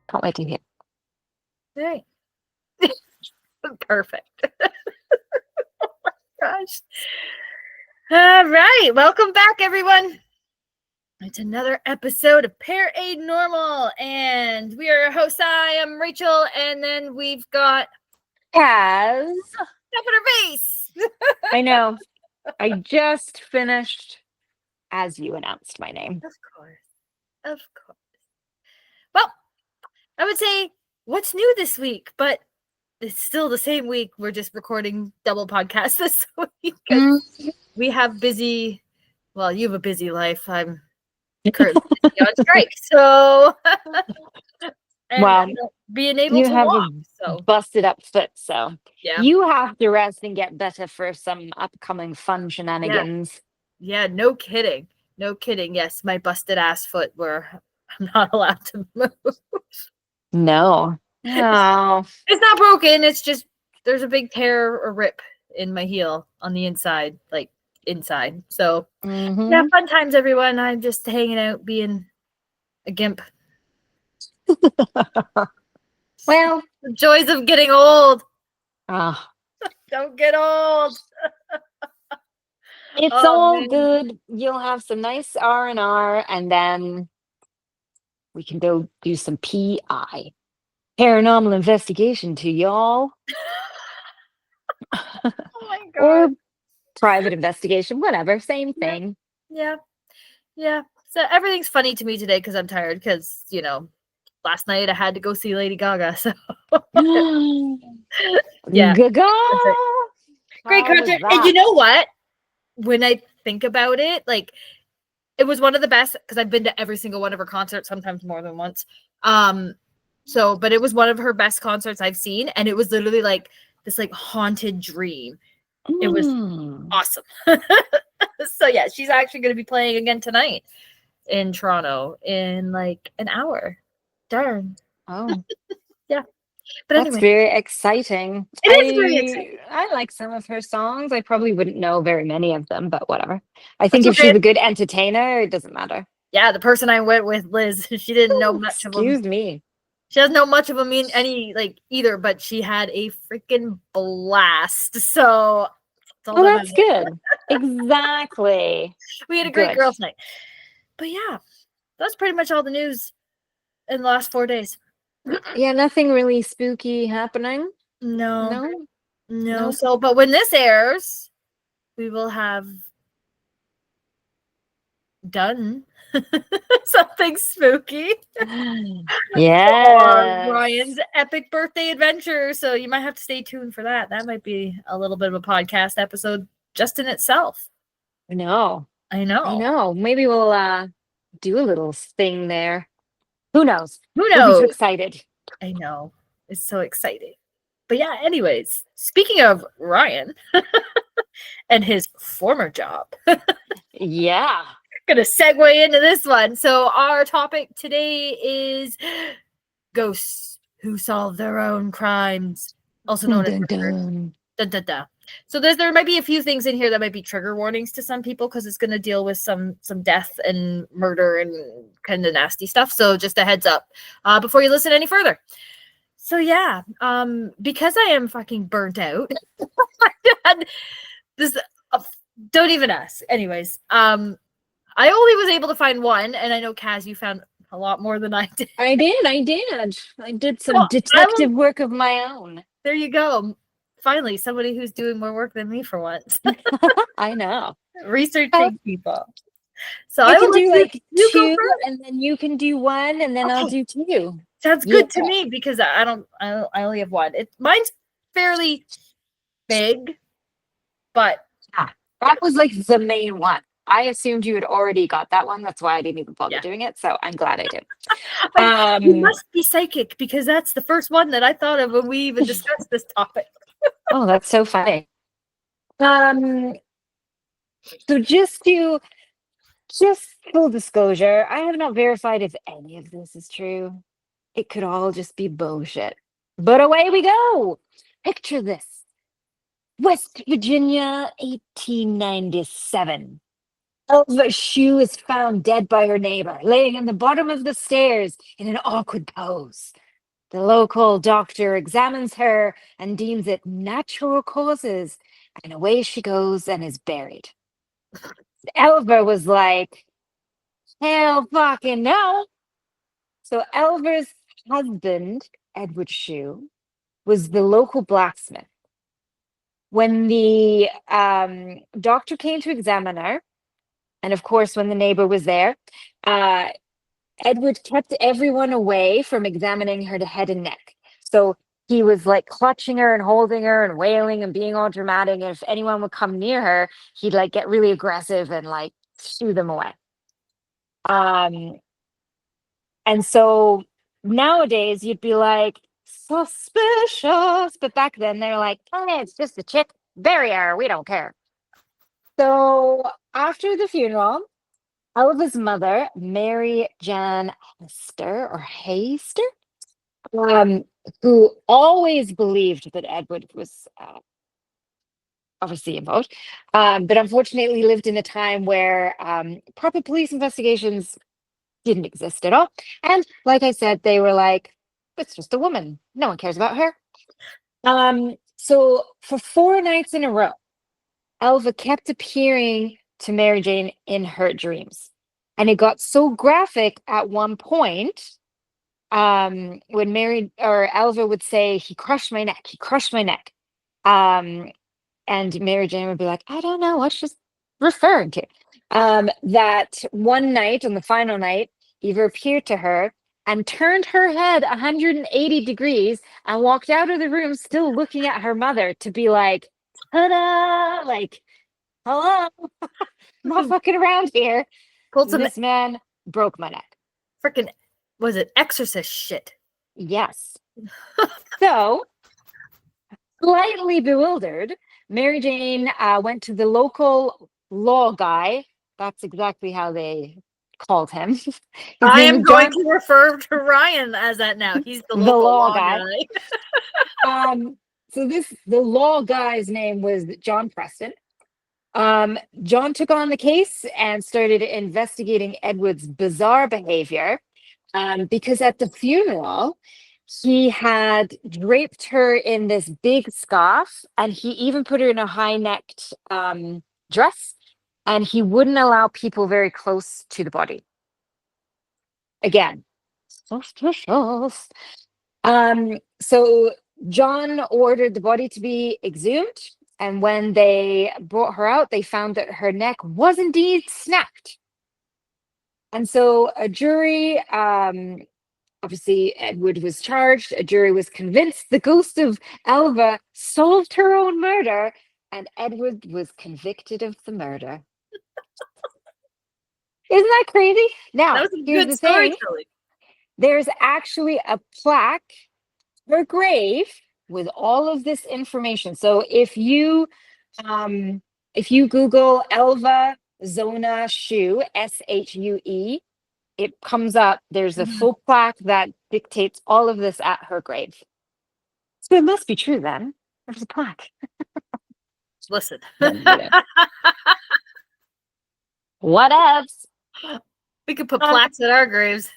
Can't wait to hear. Hey. Perfect. Oh my gosh. All right. Welcome back, everyone. It's another episode of Paranormal, and we are your hosts. I am Rachel, and then we've got Kaz. Step in her face. I know. I just finished as you announced my name. Of course. Of course. Well, I would say what's new this week, but it's still the same week. We're just recording double podcasts this week because we have busy. Well, you have a busy life. I'm currently on strike, so and Well, being able you to have walk. a So busted up foot, so yeah, you have to rest and get better for some upcoming fun shenanigans. yeah, no kidding, no kidding. Yes, my busted ass foot where I'm not allowed to move. No. Oh. It's not broken. It's just there's a big tear or rip in my heel on the inside, like inside. So yeah, fun times, everyone. I'm just hanging out, being a gimp. Well, The joys of getting old. oh, Don't get old. it's Oh, all man. good. You'll have some nice R&R, and then we can go do some PI. Paranormal investigation to y'all. Oh my god. Or private investigation, whatever, same thing. Yeah. So everything's funny to me today because I'm tired because, last night I had to go see Lady Gaga. So yeah. Gaga! Great How was concert. that? And you know what? When I think about it, like it was one of the best because I've been to every single one of her concerts, sometimes more than once. But it was one of her best concerts I've seen, and it was literally like this like haunted dream. It was awesome. So yeah, she's actually going to be playing again tonight in Toronto in like an hour. Darn. Oh, Yeah. But that's anyway, very exciting. it is very exciting. I like some of her songs. I probably wouldn't know very many of them, but whatever. I think That's if she's okay. a good entertainer, it doesn't matter. Yeah, the person I went with, Liz, she didn't know much of them. Excuse me. She doesn't know much of them either, but she had a freaking blast. So That's good. Exactly. We had a great girls' night. But yeah, that's pretty much all the news in the last 4 days. Yeah, nothing really spooky happening. No. No. So, but when this airs, we will have done something spooky. Yeah. For Ryan's epic birthday adventure. So you might have to stay tuned for that. That might be a little bit of a podcast episode just in itself. I know. Maybe we'll do a little thing there. Who knows? We'll be so excited. I know. It's so exciting. But yeah, anyways, speaking of Ryan and his former job. Yeah. Gonna segue into this one. So our topic today is ghosts who solve their own crimes, also known as dun, dun, dun. So there might be a few things in here that might be trigger warnings to some people because it's going to deal with some death and murder and kind of nasty stuff. So just a heads up before you listen any further. So yeah, because I am fucking burnt out. This don't even ask. Anyways, I only was able to find one, and I know Kaz, you found a lot more than I did. I did some detective work of my own. There you go. Finally, somebody who's doing more work than me for once. I know. Researching people. So I can do like two, and then you can do one, and then I'll do two. Sounds good to me because I only have one. Mine's fairly big, but that was like the main one. I assumed you had already got that one. That's why I didn't even bother doing it. So I'm glad I did. You must be psychic because that's the first one that I thought of when we even discussed this topic. Oh, that's so funny. So just full disclosure, I have not verified if any of this is true. It could all just be bullshit. But away we go. Picture this. West Virginia, 1897. Elva's shoe is found dead by her neighbor, laying in the bottom of the stairs in an awkward pose. The local doctor examines her and deems it natural causes, and away she goes and is buried. Elva was like, hell fucking no. So Elva's husband, Edward Shue, was the local blacksmith. When the doctor came to examine her, and of course, when the neighbor was there, uh, Edward kept everyone away from examining her head and neck. So he was like clutching her and holding her and wailing and being all dramatic. And if anyone would come near her, he'd like get really aggressive and like shoo them away. Um, and so nowadays you'd be like, suspicious. But back then they're like, oh, it's just a chick. Bury her. We don't care. So after the funeral, Elva's mother, Mary Jan Hester or Heister, who always believed that Edward was obviously involved, but unfortunately lived in a time where proper police investigations didn't exist at all. And like I said, they were like, it's just a woman. No one cares about her. So for 4 nights in a row, Elva kept appearing to Mary Jane in her dreams. And it got so graphic at one point when Mary or Elva would say, he crushed my neck, he crushed my neck. And Mary Jane would be like, I don't know what she's referring to. That one night, on the final night, Eva appeared to her and turned her head 180 degrees and walked out of the room still looking at her mother to be like, ta-da! Like, hello, I'm not fucking around here. Pulled some This man broke my neck. freaking, was it exorcist shit? Yes. So, slightly bewildered, Mary Jane went to the local law guy. That's exactly how they called him. His I name am was going John, to refer to Ryan as that now. He's the the local law law guy. guy. So the law guy's name was John Preston. John took on the case and started investigating Edward's bizarre behavior because at the funeral, he had draped her in this big scarf and he even put her in a high-necked dress, and he wouldn't allow people very close to the body. Again, suspicious. So John ordered the body to be exhumed, and when they brought her out, they found that her neck was indeed snapped. And so a jury, obviously Edward was charged, a jury was convinced the ghost of Elva solved her own murder, and Edward was convicted of the murder. Isn't that crazy? Now, That was some here's good the thing. storytelling. There's actually a plaque, her grave, with all of this information. So if you Google Elva Zona Shue, Shue, it comes up. There's a full plaque that dictates all of this at her grave. So it must be true then. There's a plaque. Listen. What else? We could put plaques at our graves.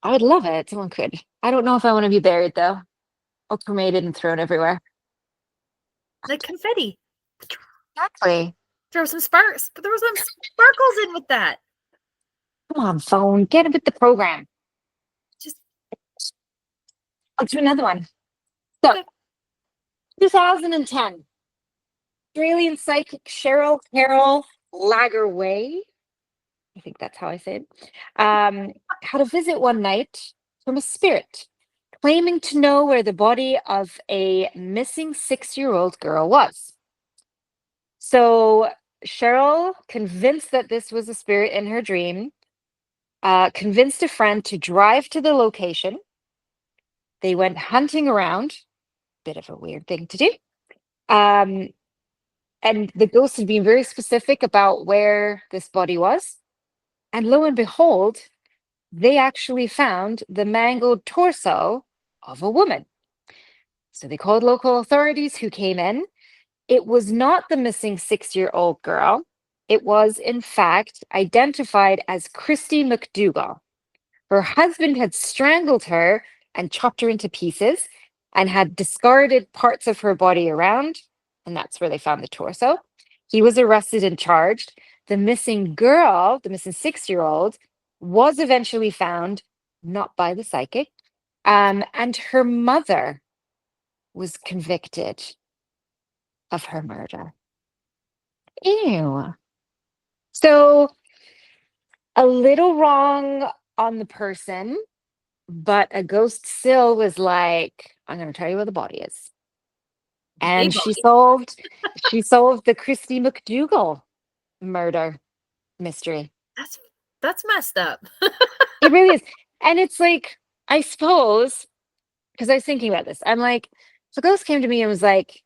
I would love it. Someone could. I don't know if I want to be buried though, or cremated and thrown everywhere. Like confetti. Exactly. Throw some sparks. But there was some sparkles in with that. Come on, phone. Get it with the program. Just Let's do another one. So, 2010, Australian psychic Cheryl Carol Lagerway, I think that's how I say it, had a visit one night from a spirit claiming to know where the body of a missing 6-year-old girl was. So Cheryl, convinced that this was a spirit in her dream, convinced a friend to drive to the location. They went hunting around, bit of a weird thing to do. And the ghost had been very specific about where this body was. And lo and behold, they actually found the mangled torso of a woman. So they called local authorities who came in. It was not the missing 6-year-old girl. it was in fact identified as Christy McDougall. Her husband had strangled her and chopped her into pieces and had discarded parts of her body around, and that's where they found the torso. He was arrested and charged. The missing girl, the missing 6-year-old, was eventually found, not by the psychic, and her mother was convicted of her murder. Ew. So a little wrong on the person, but a ghost still was like, I'm going to tell you where the body is. A And body. she solved the Christy McDougall murder mystery. That's messed up. It really is. And it's like, I suppose, because I was thinking about this, I'm like, if a ghost came to me and was like,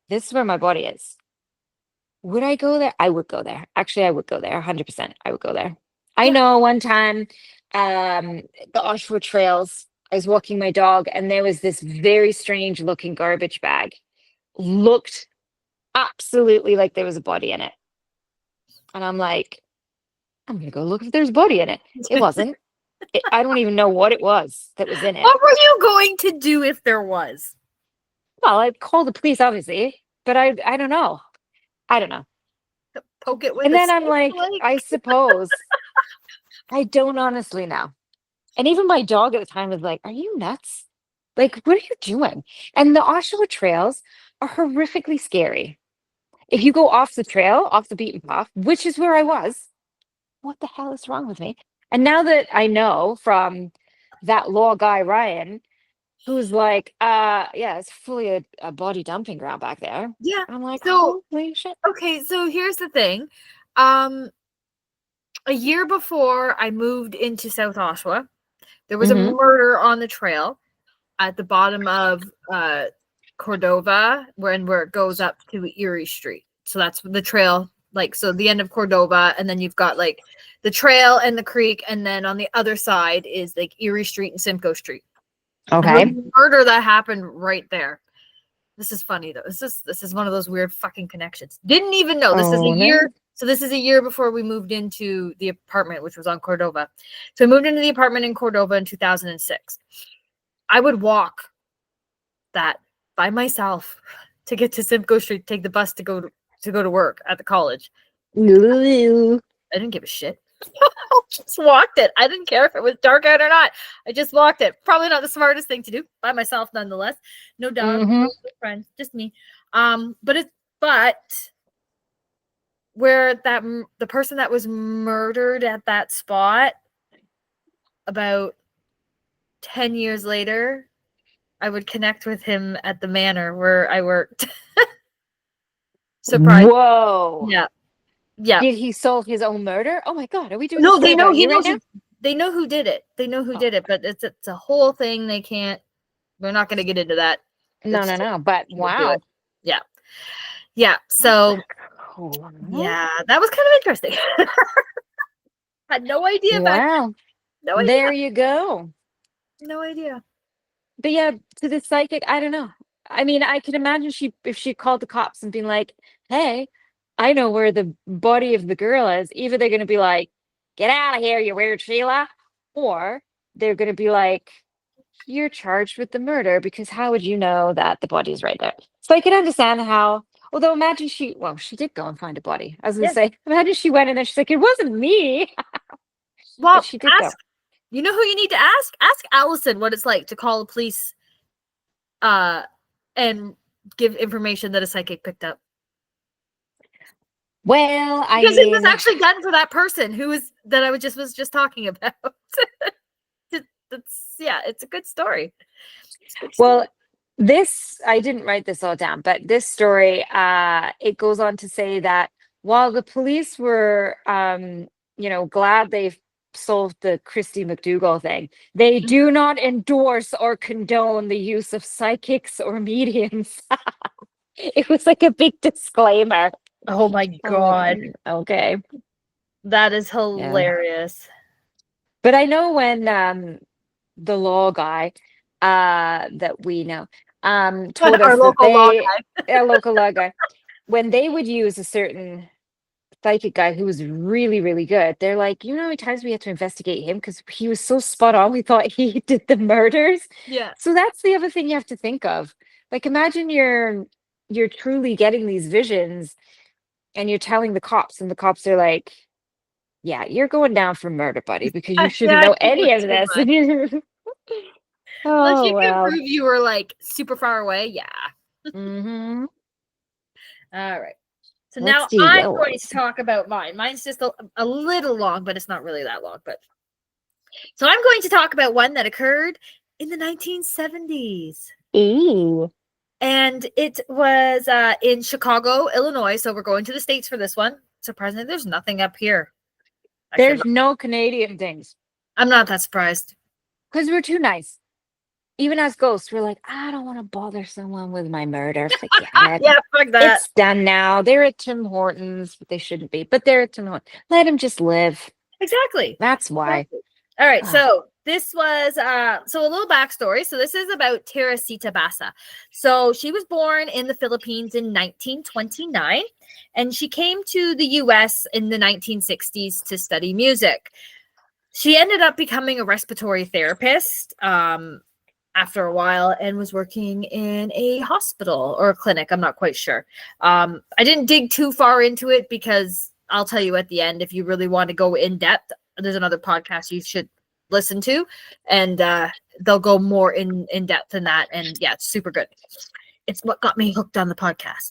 this is where my body is. Would I go there? I would go there. Actually, I would go there. 100%. I would go there. I Yeah. know one time, the Oshawa Trails, I was walking my dog and there was this very strange looking garbage bag. Looked absolutely like there was a body in it. And I'm like, I'm gonna go look if there's a body in it. It wasn't. I don't even know what it was that was in it. What were you going to do if there was? Well, I'd call the police, obviously, but I don't know. I don't know. Poke it with And a then I'm stick, like, I suppose I don't honestly know. And even my dog at the time was like, are you nuts? Like, what are you doing? And the Oshawa Trails are horrifically scary. If you go off the trail, off the beaten path, which is where I was, what the hell is wrong with me? And now that I know from that law guy, Ryan, who's like, yeah, it's fully a body dumping ground back there. Yeah. I'm like, So holy shit. okay, so here's the thing. A year before I moved into South Oshawa, there was a Mm-hmm. murder on the trail at the bottom of Cordova, where it goes up to Erie Street. So that's the trail, like, so the end of Cordova, and then you've got like the trail and the creek, and then on the other side is like Erie Street and Simcoe Street. And there was Okay. a murder that happened right there. This is funny though. This is one of those weird fucking connections. Didn't even know. This is a Oh, year. no. So this is a year before we moved into the apartment, which was on Cordova. So I moved into the apartment in Cordova in 2006. I would walk that by myself to get to Simcoe Street, take the bus to go to work at the college. Ooh. I didn't give a shit. I just walked it. I didn't care if it was dark out or not. I just walked it. Probably not the smartest thing to do, by myself nonetheless. No dog, Mm-hmm. no friends, just me. But where the person that was murdered at that spot about 10 years later, I would connect with him at the manor where I worked. Surprise. Whoa. Yeah. Yeah. Did he solve his own murder? Oh my God. Are we doing No, a story they know about he you right knows now? they know who did it. They know who Oh. did it, but it's a whole thing. We're not going to get into that. No. But wow. Yeah. Yeah. So, Cool. yeah, that was kind of interesting. Had no idea back then. Wow. No idea. There you go. No idea. But yeah, to the psychic, I don't know. I mean, I could imagine if she called the cops and been like, hey, I know where the body of the girl is. Either they're gonna be like, get out of here, you weird Sheila, or they're gonna be like, you're charged with the murder because how would you know that the body is right there? So I can understand how, although imagine she did go and find a body. I was gonna Yeah. say, imagine she went in there, she's like, it wasn't me. Well, But she did go. you know who you need to ask? Ask Allison what it's like to call the police and give information that a psychic picked up. Well, I Because it was mean, actually done for that person that I was just talking about. It's a good story. well, this, I didn't write this all down, but this story, it goes on to say that while the police were, glad they solved the Christy McDougall thing, they do not endorse or condone the use of psychics or mediums. It was like a big disclaimer. Oh my God. Okay. That is Yeah. hilarious. But I know when the law guy that we know told Our us that local law a local law guy, when they would use a certain psychic guy who was really, really good. They're like, you know how many times we had to investigate him because he was so spot on. We thought he did the murders. Yeah. So that's the other thing you have to think of. Like, imagine you're truly getting these visions and you're telling the cops, and the cops are like, yeah, you're going down for murder, buddy, because you shouldn't Yeah, know you any look of too this. much. Unless Oh you can well. prove you were like super far away. Yeah. Mm-hmm. All right. So Let's now do I'm going to yours. talk about mine. Mine's just a little long, but it's not really that long. But so I'm going to talk about one that occurred in the 1970s. Ooh. And it was in Chicago, Illinois. So we're going to the States for this one. Surprisingly, there's nothing up here. Actually, There's no Canadian things I'm not that surprised. because we're too nice. Even as ghosts, we're like, I don't want to bother someone with my murder. Forget it. Yeah, fuck that. It's done now. They're at Tim Hortons, but they shouldn't be. But they're at Tim Hortons. Let them just live. Exactly. That's why. Exactly. All right, Ugh. so this was so a little backstory. So this is about Teresita Basa. So she was born in the Philippines in 1929, and she came to the US in the 1960s to study music. She ended up becoming a respiratory therapist after a while, and was working in a hospital or a clinic. I'm not quite sure. I didn't dig too far into it because I'll tell you at the end, if you really want to go in depth, there's another podcast you should listen to, and they'll go more in depth than that. And yeah, it's super good. It's what got me hooked on the podcast.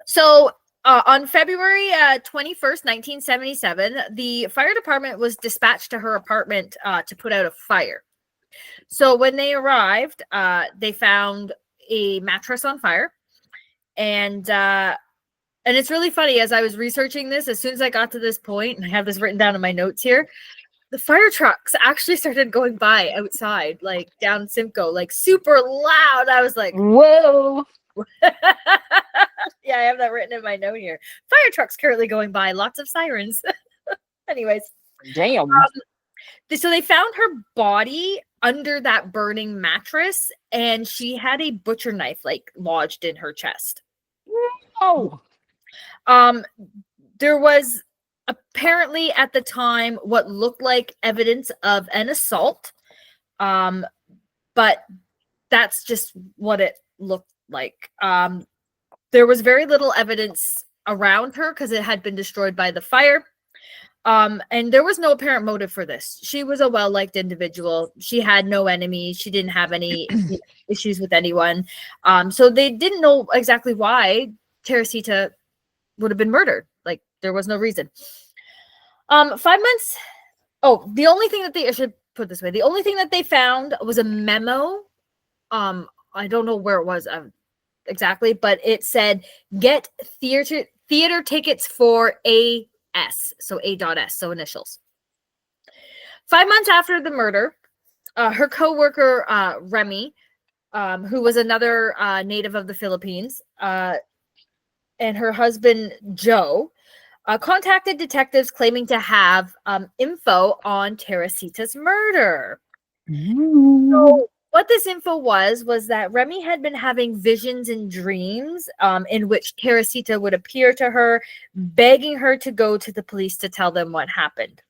So on February 21st, 1977, the fire department was dispatched to her apartment to put out a fire. So when they arrived, they found a mattress on fire, and it's really funny. As I was researching this, as soon as I got to this point, and I have this written down in my notes here, the fire trucks actually started going by outside, like down Simcoe, like super loud. I was like, whoa. Yeah, I have that written in my note here. Fire trucks currently going by, lots of sirens. Anyways, damn. So they found her body under that burning mattress, and she had a butcher knife like lodged in her chest. Oh. There was apparently at the time what looked like evidence of an assault, but that's just what it looked like. There was very little evidence around her because it had been destroyed by the fire. And there was no apparent motive for this. She was a well-liked individual. She had no enemies. She didn't have any issues with anyone. So they didn't know exactly why Teresita would have been murdered. Like, there was no reason. 5 months. Oh, the only thing that I should put it this way. The only thing that they found was a memo. I don't know where it was exactly, but it said, get theater tickets for AS. So A.S, so initials. 5 months after the murder, her co-worker, Remy, who was another native of the Philippines, and her husband, Joe, contacted detectives claiming to have info on Teresita's murder. So what this info was that Remy had been having visions and dreams in which Teresita would appear to her, begging her to go to the police to tell them what happened.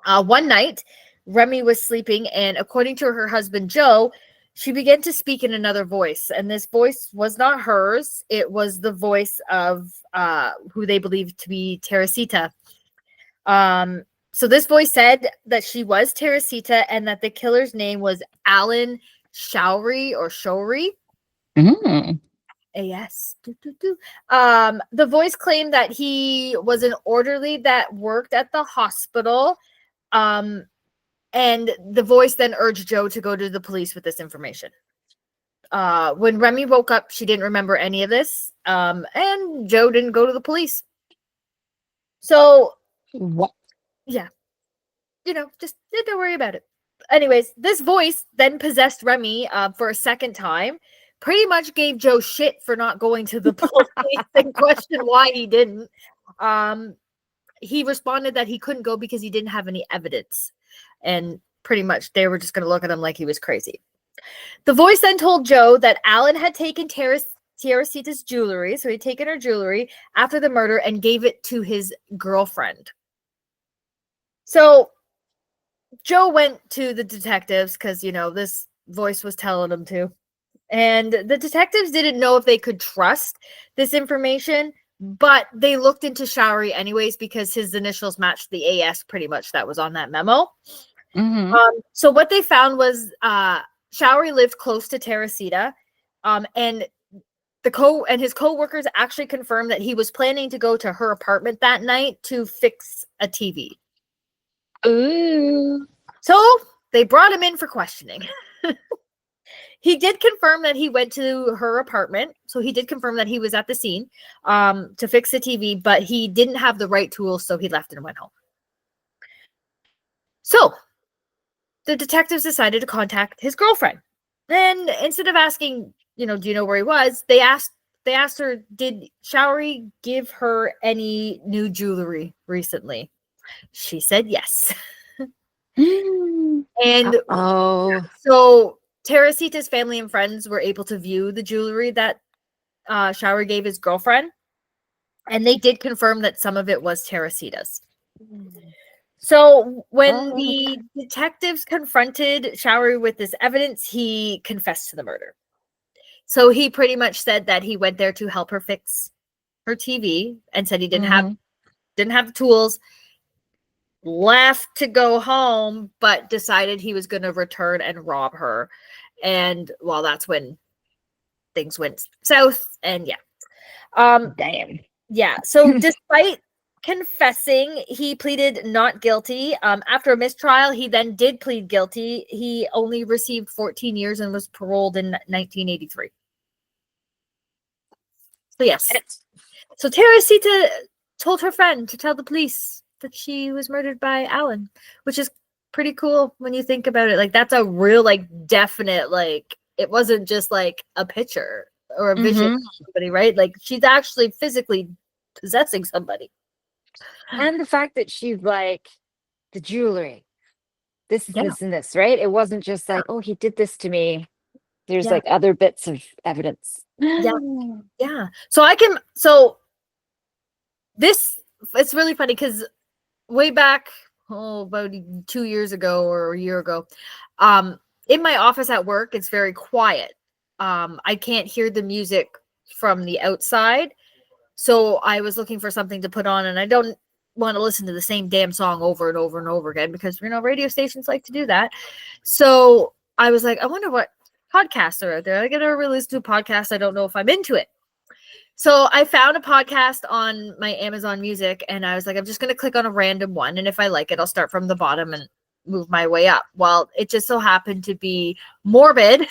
One night, Remy was sleeping, and according to her husband, Joe, she began to speak in another voice. And this voice was not hers. It was the voice of who they believed to be Teresita. So this voice said that she was Teresita and that the killer's name was Alan Showery or Showery. AS. The voice claimed that he was an orderly that worked at the hospital. And the voice then urged Joe to go to the police with this information. When Remy woke up, she didn't remember any of this. And Joe didn't go to the police. So what? Yeah. Just don't worry about it. Anyways, this voice then possessed Remy for a second time. Pretty much gave Joe shit for not going to the police and questioned why he didn't. He responded that he couldn't go because he didn't have any evidence. And pretty much they were just going to look at him like he was crazy. The voice then told Joe that Alan had taken Teresita's jewelry. So he'd taken her jewelry after the murder and gave it to his girlfriend. So Joe went to the detectives because, this voice was telling him to. And the detectives didn't know if they could trust this information, but they looked into Showery anyways because his initials matched the AS pretty much that was on that memo. Mm-hmm. So what they found was Showery lived close to Teresita, and his co-workers actually confirmed that he was planning to go to her apartment that night to fix a TV. Ooh. So they brought him in for questioning. He did confirm that he went to her apartment. So he did confirm that he was at the scene to fix the TV, but he didn't have the right tools, so he left and went home. So the detectives decided to contact his girlfriend. And instead of asking, do you know where he was? They asked her, did Showery give her any new jewelry recently? She said yes. And so Teresita's family and friends were able to view the jewelry that Showery gave his girlfriend. And they did confirm that some of it was Teresita's. So when the detectives confronted Showery with this evidence, he confessed to the murder. So he pretty much said that he went there to help her fix her TV and said he didn't have the tools, left to go home, but decided he was going to return and rob her. And well, that's when things went south. And Damn. Yeah. So despite confessing, he pleaded not guilty. After a mistrial, he then did plead guilty. He only received 14 years and was paroled in 1983. So yes. So Teresita told her friend to tell the police that she was murdered by Alan, which is pretty cool when you think about it. Like, that's a real, definite, it wasn't just a picture or a vision of somebody, right? Like, she's actually physically possessing somebody. And the fact that she's the jewelry, this, and this, right? It wasn't just oh, he did this to me. There's other bits of evidence. Yeah. It's really funny because way back, about 2 years ago or a year ago, in my office at work, it's very quiet. I can't hear the music from the outside. So I was looking for something to put on, and I don't want to listen to the same damn song over and over and over again because, radio stations like to do that. So I was like, I wonder what podcasts are out there. I get to release to a podcast. I don't know if I'm into it. So I found a podcast on my Amazon Music, and I was like, I'm just going to click on a random one. And if I like it, I'll start from the bottom and move my way up. Well, it just so happened to be Morbid,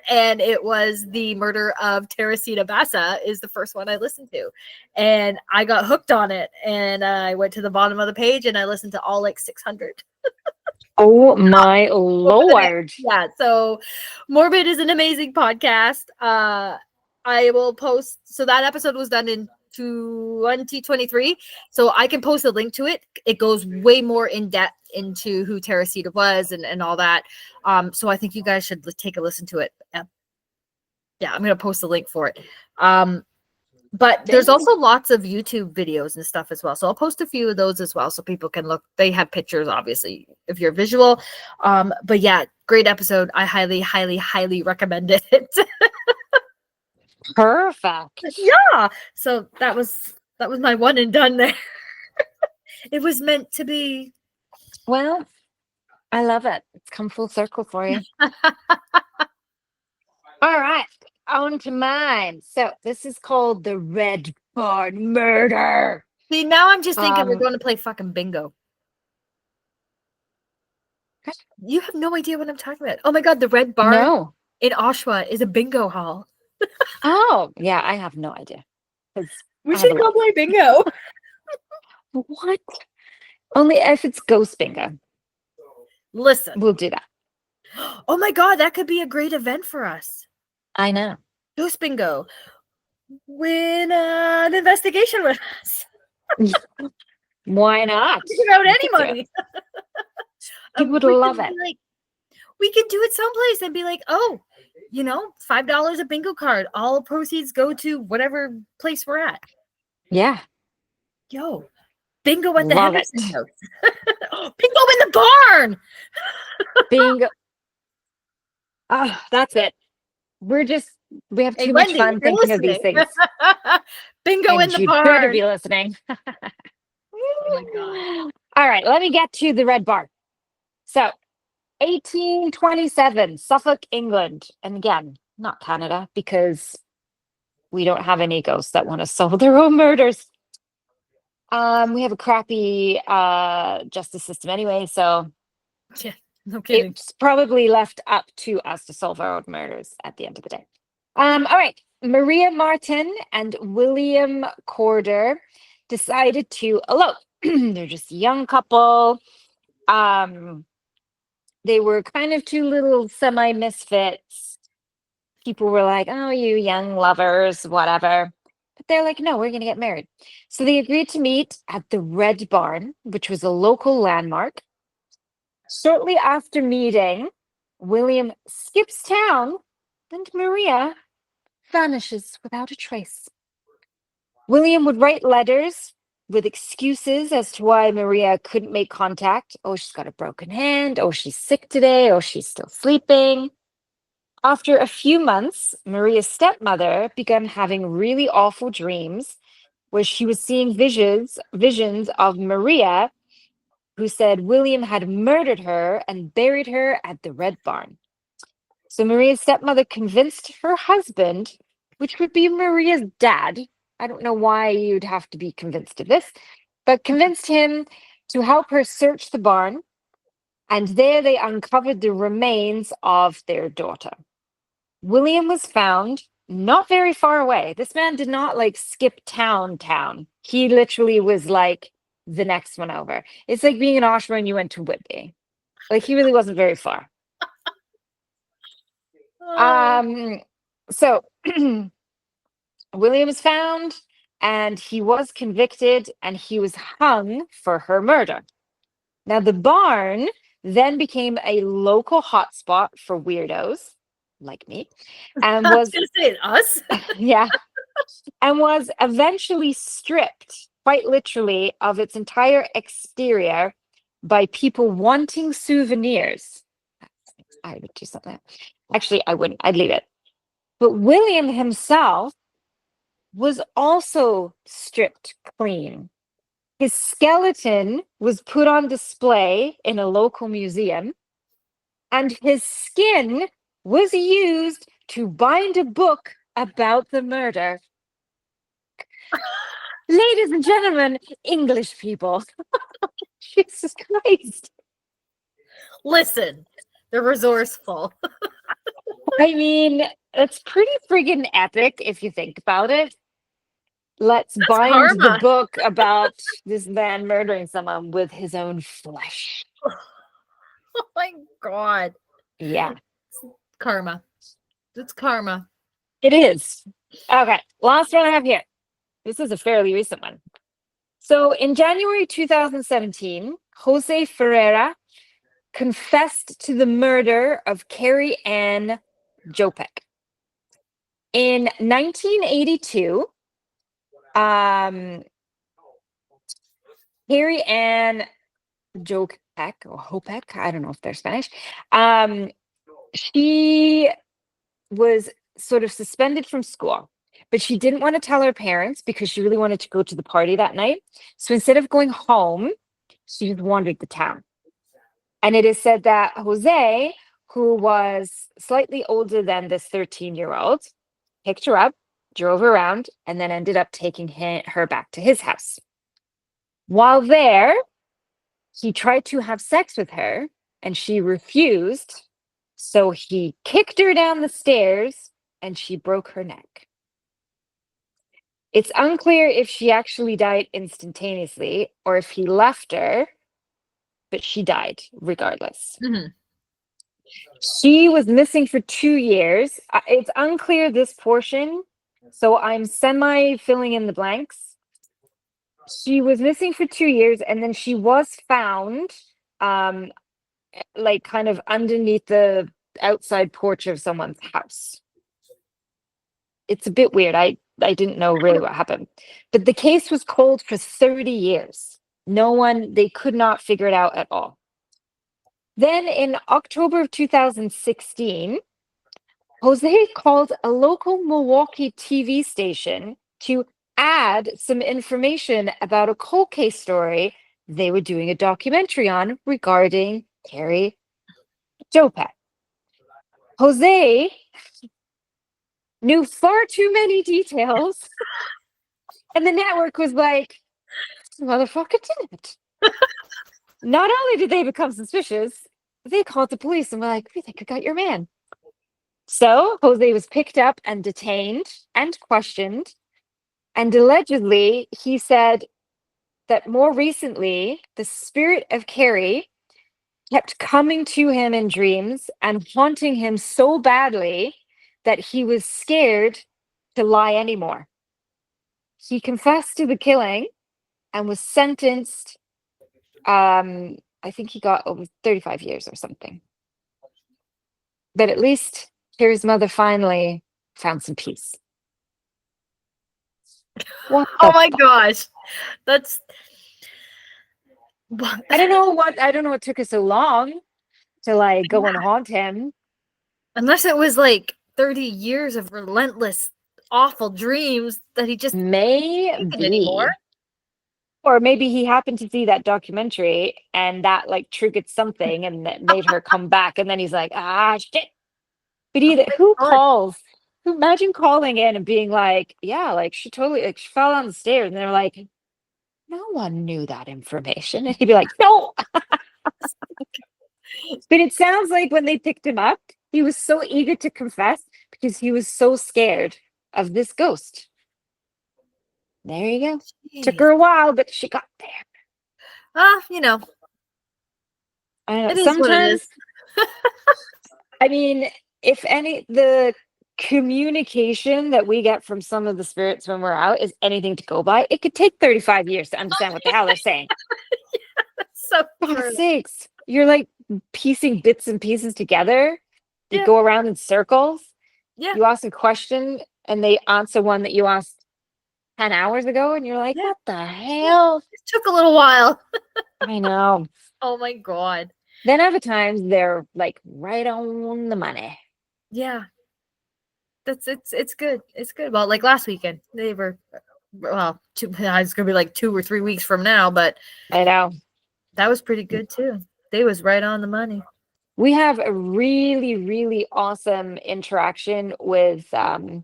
and it was the murder of Teresita Bassa is the first one I listened to. And I got hooked on it. And I went to the bottom of the page, and I listened to all 600. Oh my Lord. Yeah, so Morbid is an amazing podcast. I will post, so that episode was done in 2023, so I can post a link to it. It goes way more in depth into who Teresita was and all that. So I think you guys should take a listen to it. Yeah, I'm gonna post a link for it. But there's also lots of YouTube videos and stuff as well. So I'll post a few of those as well so people can look. They have pictures, obviously, if you're visual. But yeah, great episode. I highly, highly, highly recommend it. Perfect. Yeah. So that was my one and done there. It was meant to be. Well, I love it. It's come full circle for you. All right. On to mine. So this is called the Red Barn Murder. See, now I'm just thinking we're going to play fucking bingo. You have no idea what I'm talking about. Oh my God, the Red Barn in Oshawa is a bingo hall. Oh, yeah, I have no idea. We should go play bingo. What? Only if it's ghost bingo. Listen. We'll do that. Oh my God, that could be a great event for us. I know. Ghost bingo. Win an investigation with us. Why not? Without any money. You would love it. We could do it someplace and be like, oh, $5 a bingo card. All proceeds go to whatever place we're at. Yeah. Yo, bingo at the Love Henderson it. house. Bingo in the barn. Bingo. That's it. We have Hey, too much Wendy, fun if you're thinking of these listening. things. Bingo in And the you'd better barn. be listening. Oh my God. All right, let me get to the Red Barn. So, 1827, Suffolk, England. And again, not Canada, because we don't have any ghosts that want to solve their own murders. We have a crappy justice system anyway, so Yeah, no kidding. it's probably left up to us to solve our own murders at the end of the day. All right. Maria Martin and William Corder decided to elope. They're just a young couple. They were kind of two little semi-misfits. People were like, oh, you young lovers, whatever. But they're like, no, we're going to get married. So they agreed to meet at the Red Barn, which was a local landmark. Shortly after meeting, William skips town and Maria vanishes without a trace. William would write letters with excuses as to why Maria couldn't make contact. Oh, she's got a broken hand. Oh, she's sick today. Oh, she's still sleeping. After a few months, Maria's stepmother began having really awful dreams where she was seeing visions of Maria, who said William had murdered her and buried her at the Red Barn. So Maria's stepmother convinced her husband, which would be Maria's dad. I don't know why you'd have to be convinced of this, but convinced him to help her search the barn. And there they uncovered the remains of their daughter. William was found not very far away. This man did not like skip town. He literally was like the next one over. It's like being in Oshawa and you went to Whitby. Like he really wasn't very far. So William was found and he was convicted and he was hung for her murder. Now the barn then became a local hotspot for weirdos like me and I was was gonna say us. yeah, and was eventually stripped, quite literally, of its entire exterior by people wanting souvenirs. I would do something. Actually, I wouldn't. I'd leave it. But William himself was also stripped clean. His skeleton was put on display in a local museum, and his skin was used to bind a book about the murder. Ladies and gentlemen, English people. Jesus Christ. Listen, they're resourceful. I mean, it's pretty friggin' epic if you think about it. Let's That's bind the karma. book about this man murdering someone with his own flesh. Oh my God. Yeah, Karma. It's karma. it is. Okay, last one I have here. This is a fairly recent one. So in January 2017, Jose Ferreira confessed to the murder of Carrie Ann Jopek. In 1982, Carrie Ann Jopek or Hopek, I don't know if they're Spanish. She was sort of suspended from school, but she didn't want to tell her parents because she really wanted to go to the party that night. So instead of going home, she just wandered the town. And it is said that Jose, who was slightly older than this 13-year-old, picked her up, drove her around, and then ended up taking her back to his house. While there, he tried to have sex with her, and she refused. So he kicked her down the stairs, and she broke her neck. It's unclear if she actually died instantaneously or if he left her, but she died regardless. Mm-hmm. She was missing for 2 years. It's unclear this portion, so I'm semi filling in the blanks. She was missing for 2 years, and then she was found like kind of underneath the outside porch of someone's house. It's a bit weird. I didn't know really what happened. But the case was cold for 30 years. They could not figure it out at all. Then in October of 2016, Jose called a local Milwaukee TV station to add some information about a cold case story they were doing a documentary on regarding Carrie Jopet. Jose knew far too many details, and the network was like, motherfucker did it. Not only did they become suspicious, they called the police and were like, we think we got your man. So Jose was picked up and detained and questioned. And allegedly, he said that more recently, the spirit of Carrie kept coming to him in dreams and haunting him so badly that he was scared to lie anymore. He confessed to the killing and was sentenced. I think he got over 35 years or something. But at least Carrie's mother finally found some peace. What Oh the my fuck? gosh. That's I don't know what took us so long to like go and haunt him. unless it was like 30 years of relentless, awful dreams that he just can't take it anymore. Maybe. Or maybe he happened to see that documentary and that like triggered something and that made her come back. And then he's like, ah, shit. But either who God. calls? Imagine calling in and being like, yeah, like she totally like she fell down the stairs. And they're like, no one knew that information. And he'd be like, no. But it sounds like when they picked him up, he was so eager to confess because he was so scared of this ghost. There you go. Took her a while, but she got there. You know, I know. it is what it is. I mean, the communication that we get from some of the spirits when we're out is anything to go by. It could take 35 years to understand what the hell they're saying. So For true. God's sakes, you're like piecing bits and pieces together. You Yeah. go around in circles. Yeah. You ask a question and they answer one that you asked 10 hours ago, and you're like, Yeah. what the hell? It took a little while. I know. Oh my God. Then other times they're like right on the money. Yeah. It's good. It's good. Well, like last weekend, they were it's gonna be like 2 or 3 weeks from now, but I know. that was pretty good too. They was right on the money. We have a really, really awesome interaction with Kathy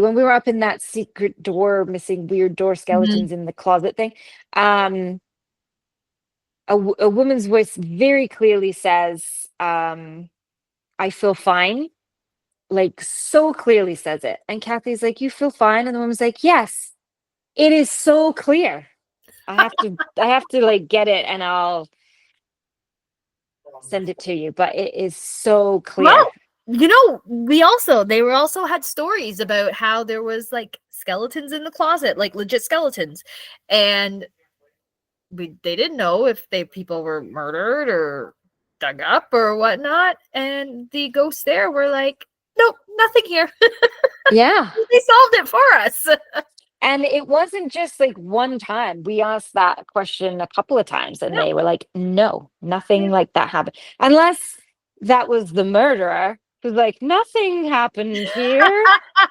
when we were up in that secret door, missing weird door skeletons in the closet thing. A woman's voice very clearly says, I feel fine. Like so clearly says it. And Kathy's like, you feel fine? And the woman's like, yes, it is so clear. I have to like get it and I'll send it to you, but it is so clear. Well, you know, they were also had stories about how there was like skeletons in the closet, like legit skeletons, and they didn't know if people were murdered or dug up or whatnot, and the ghosts there were like, nope, nothing here. Yeah. They solved it for us. And it wasn't just like one time. We asked that question a couple of times and they were like, no, nothing like that happened. Unless that was the murderer who's like, nothing happened here.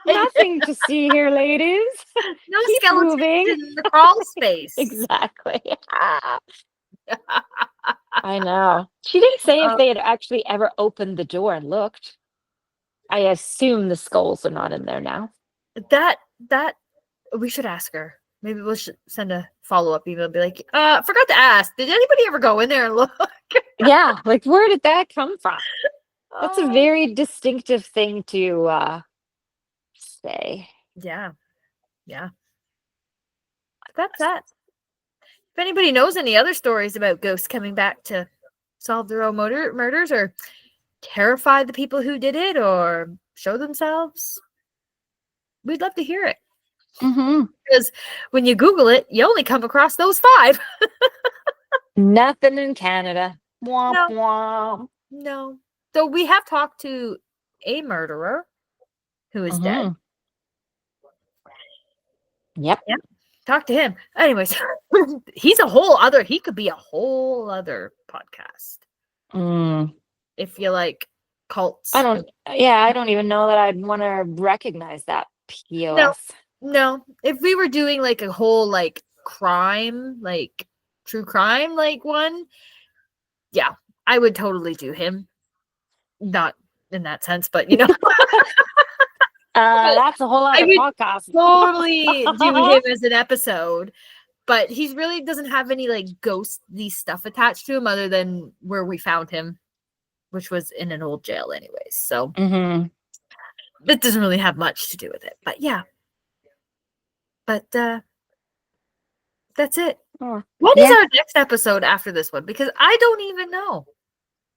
Nothing to see here, ladies. No Keep skeletons moving. in the crawl space. Exactly. I know. She didn't say if they had actually ever opened the door and looked. I assume the skulls are not in there now. That we should ask her. Maybe we'll send a follow-up email. Be like, forgot to ask. Did anybody ever go in there and look? Yeah, like where did that come from? That's a very distinctive thing to say. Yeah. That's that. If anybody knows any other stories about ghosts coming back to solve their own murders or terrify the people who did it or show themselves, we'd love to hear it. Because when you Google it, you only come across those 5. Nothing in Canada. Womp No. womp. No. So we have talked to a murderer who is dead. Yep. Yeah. Talk to him. Anyways, he could be a whole other podcast. If you like cults. I don't even know that I'd want to recognize that POS. No. If we were doing like a whole like crime, like true crime, like one, yeah, I would totally do him. Not in that sense, but That's a whole other podcast. Totally do him as an episode. But he really doesn't have any like ghostly stuff attached to him other than where we found him, which was in an old jail anyways. So that doesn't really have much to do with it. But yeah. But that's it. What is our next episode after this one? Because I don't even know.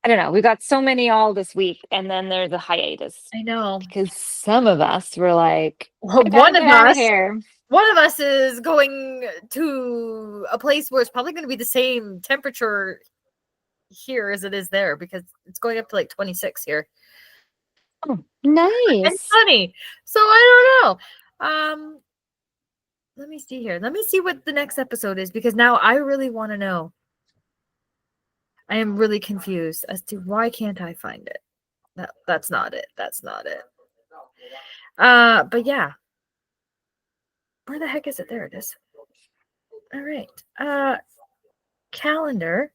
I don't know. We got so many all this week, and then there's a hiatus. I know. Because some of us were like, one of us is going to a place where it's probably going to be the same temperature here as it is there, because it's going up to like 26 here. Oh, nice. And sunny. So I don't know. Let me see here. Let me see what the next episode is, because now I really want to know. I am really confused as to why can't I find it. That's not it. But yeah. Where the heck is it? There it is. All right. Calendar.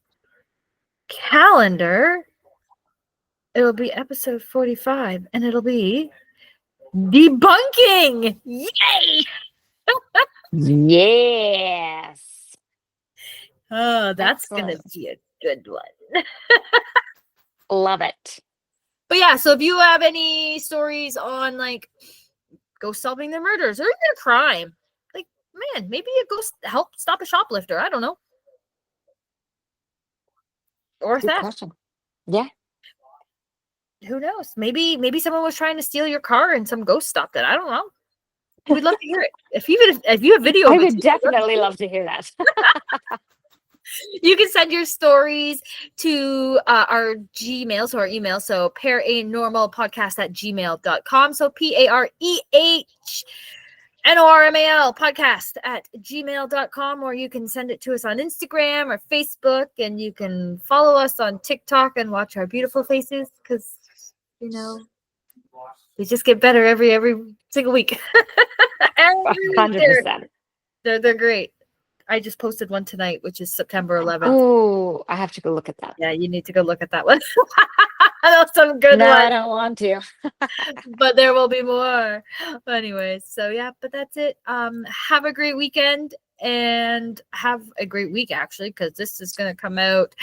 It'll be episode 45, and it'll be debunking. Yay! Yes. Oh, that's gonna be a good one. Love it. But yeah, so if you have any stories on like ghost solving their murders or even a crime, like, man, maybe a ghost helped stop a shoplifter. I don't know. Or Good theft. question. Yeah. Who knows? Maybe someone was trying to steal your car and some ghost stopped it. I don't know. We'd love to hear it. If you have video, I would definitely love to hear that. You can send your stories to our Gmail, so our email, so paranormalpodcast@gmail.com. So PAREHNORMAL podcast@gmail.com, or you can send it to us on Instagram or Facebook, and you can follow us on TikTok and watch our beautiful faces, because they just get better every single week. 100%. They're great. I just posted one tonight, which is September 11th. Oh, I have to go look at that. Yeah, you need to go look at that one. That was some good one. I don't want to. But there will be more. Anyways, so yeah, but that's it. Have a great weekend, and have a great week, actually, because this is going to come out.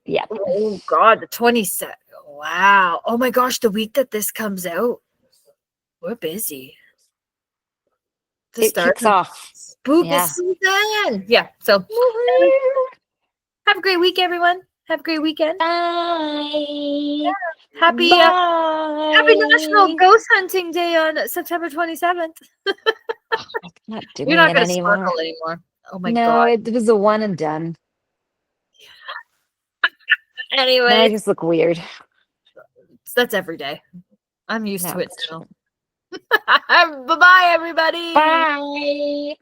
Yeah. Oh, God, the 22nd. Wow. Oh, my gosh, the week that this comes out, we're busy. It kicks off. Spooky season. Yeah. So have a great week, everyone. Have a great weekend. Bye. Yeah. Happy National Ghost Hunting Day on September 27th. I'm not doing You're not it going to anymore. sparkle anymore. Oh my God. No, it was a one and done. Anyway, I just look weird. That's every day. I'm used to it still. Bye-bye, everybody. Bye.